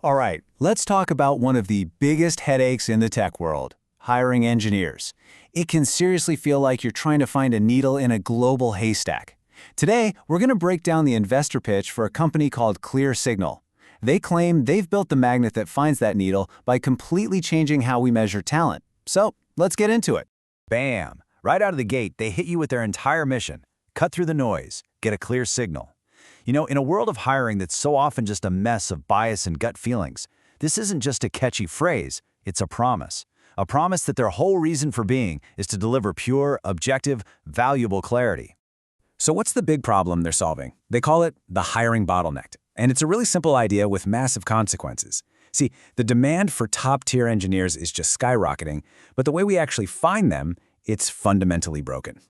All right, let's talk about one of the biggest headaches in the tech world, hiring engineers. It can seriously feel like you're trying to find a needle in a global haystack. Today, we're going to break down the investor pitch for a company called ClearSignal. They claim they've built the magnet that finds that needle by completely changing how we measure talent. So, let's get into it. Bam! Right out of the gate, they hit you with their entire mission. Cut through the noise, get a clear signal. You know, in a world of hiring that's so often just a mess of bias and gut feelings, this isn't just a catchy phrase, it's a promise. A promise that their whole reason for being is to deliver pure, objective, valuable clarity. So what's the big problem they're solving? They call it the hiring bottleneck. And it's a really simple idea with massive consequences. See, the demand for top-tier engineers is just skyrocketing, but the way we actually find them, it's fundamentally broken.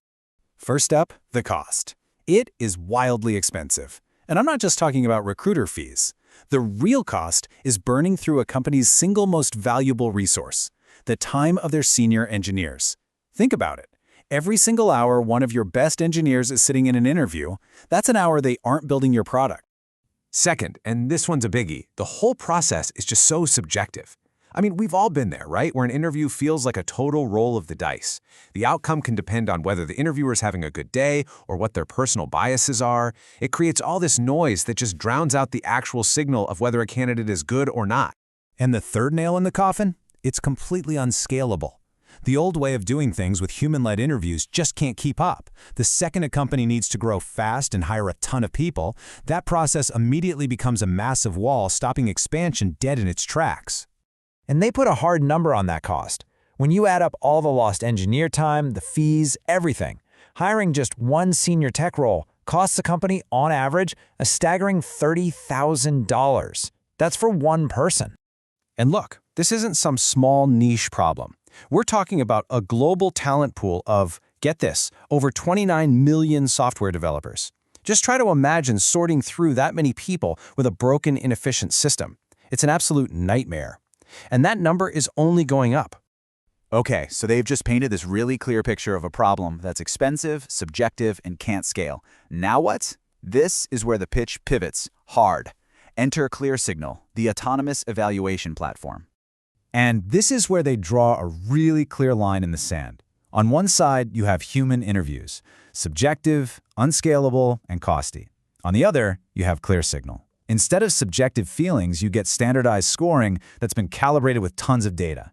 First up, the cost. It is wildly expensive. And I'm not just talking about recruiter fees. The real cost is burning through a company's single most valuable resource, the time of their senior engineers. Think about it. Every single hour one of your best engineers is sitting in an interview, that's an hour they aren't building your product. Second, and this one's a biggie, the whole process is just so subjective. I mean, we've all been there, right? Where an interview feels like a total roll of the dice. The outcome can depend on whether the interviewer is having a good day or what their personal biases are. It creates all this noise that just drowns out the actual signal of whether a candidate is good or not. And the third nail in the coffin? It's completely unscalable. The old way of doing things with human-led interviews just can't keep up. The second a company needs to grow fast and hire a ton of people, that process immediately becomes a massive wall, stopping expansion dead in its tracks. And they put a hard number on that cost. When you add up all the lost engineer time, the fees, everything, hiring just one senior tech role costs the company, on average, a staggering $30,000. That's for one person. And look, this isn't some small niche problem. We're talking about a global talent pool of, get this, over 29 million software developers. Just try to imagine sorting through that many people with a broken, inefficient system. It's an absolute nightmare. And that number is only going up. Okay, so they've just painted this really clear picture of a problem that's expensive, subjective, and can't scale. Now what? This is where the pitch pivots hard. Enter ClearSignal, the autonomous evaluation platform. And this is where they draw a really clear line in the sand. On one side, you have human interviews, subjective, unscalable, and costly. On the other, you have ClearSignal. Instead of subjective feelings, you get standardized scoring that's been calibrated with tons of data.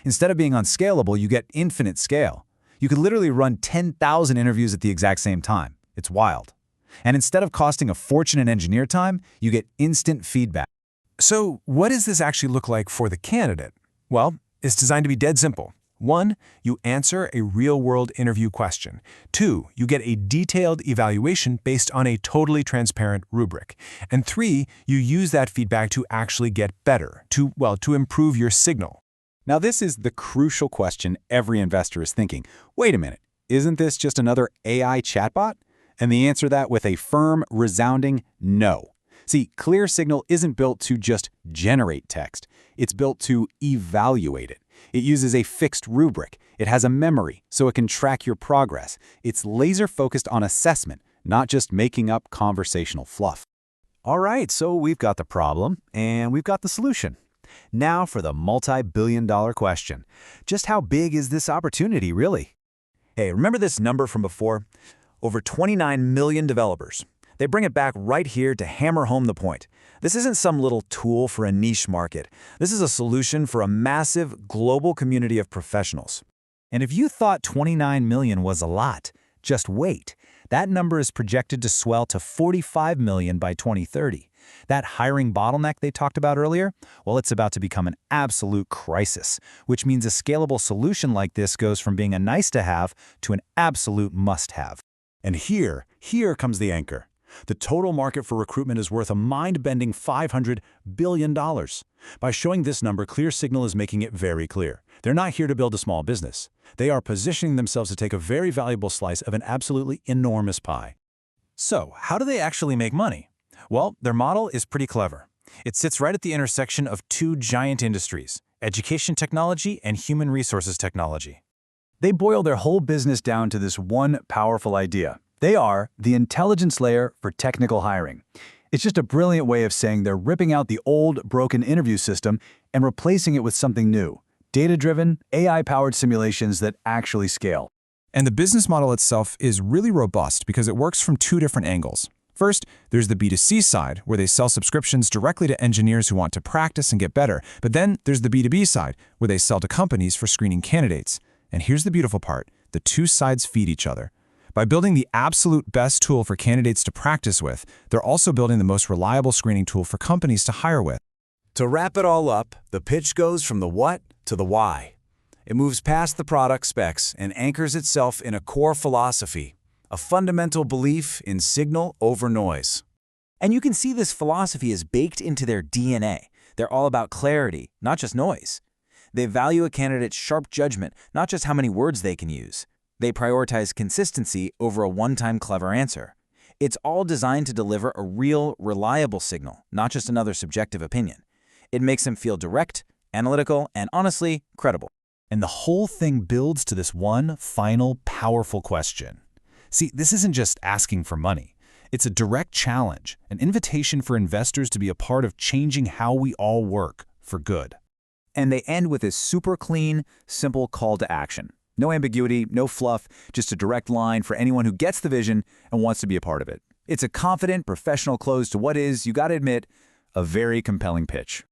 Instead of being unscalable, you get infinite scale. You could literally run 10,000 interviews at the exact same time. It's wild. And instead of costing a fortune in engineer time, you get instant feedback. So what does this actually look like for the candidate? Well, it's designed to be dead simple. 1, you answer a real-world interview question. 2, you get a detailed evaluation based on a totally transparent rubric. And 3, you use that feedback to actually get better, to improve your signal. Now this is the crucial question every investor is thinking. Wait a minute, isn't this just another AI chatbot? And the answer to that with a firm, resounding no. See, ClearSignal isn't built to just generate text. It's built to evaluate it. It uses a fixed rubric. It has a memory, so it can track your progress. It's laser-focused on assessment, not just making up conversational fluff. All right, so we've got the problem, and we've got the solution. Now for the multi-billion-dollar question. Just how big is this opportunity, really? Hey, remember this number from before? Over 29 million developers. They bring it back right here to hammer home the point. This isn't some little tool for a niche market. This is a solution for a massive global community of professionals. And if you thought 29 million was a lot, just wait. That number is projected to swell to 45 million by 2030. That hiring bottleneck they talked about earlier, well, it's about to become an absolute crisis, which means a scalable solution like this goes from being a nice-to-have to an absolute must-have. And here comes the anchor. The total market for recruitment is worth a mind-bending $500 billion. By showing this number, ClearSignal is making it very clear. They're not here to build a small business. They are positioning themselves to take a very valuable slice of an absolutely enormous pie. So, how do they actually make money? Well, their model is pretty clever. It sits right at the intersection of two giant industries, education technology and human resources technology. They boil their whole business down to this one powerful idea. They are the intelligence layer for technical hiring. It's just a brilliant way of saying they're ripping out the old, broken interview system and replacing it with something new. Data-driven, AI-powered simulations that actually scale. And the business model itself is really robust because it works from two different angles. First, there's the B2C side, where they sell subscriptions directly to engineers who want to practice and get better. But then there's the B2B side, where they sell to companies for screening candidates. And here's the beautiful part. The two sides feed each other. By building the absolute best tool for candidates to practice with, they're also building the most reliable screening tool for companies to hire with. To wrap it all up, the pitch goes from the what to the why. It moves past the product specs and anchors itself in a core philosophy, a fundamental belief in signal over noise. And you can see this philosophy is baked into their DNA. They're all about clarity, not just noise. They value a candidate's sharp judgment, not just how many words they can use. They prioritize consistency over a one-time clever answer. It's all designed to deliver a real, reliable signal, not just another subjective opinion. It makes them feel direct, analytical, and honestly, credible. And the whole thing builds to this one final, powerful question. See, this isn't just asking for money. It's a direct challenge, an invitation for investors to be a part of changing how we all work for good. And they end with this super clean, simple call to action. No ambiguity, no fluff, just a direct line for anyone who gets the vision and wants to be a part of it. It's a confident, professional close to what is, you gotta admit, a very compelling pitch.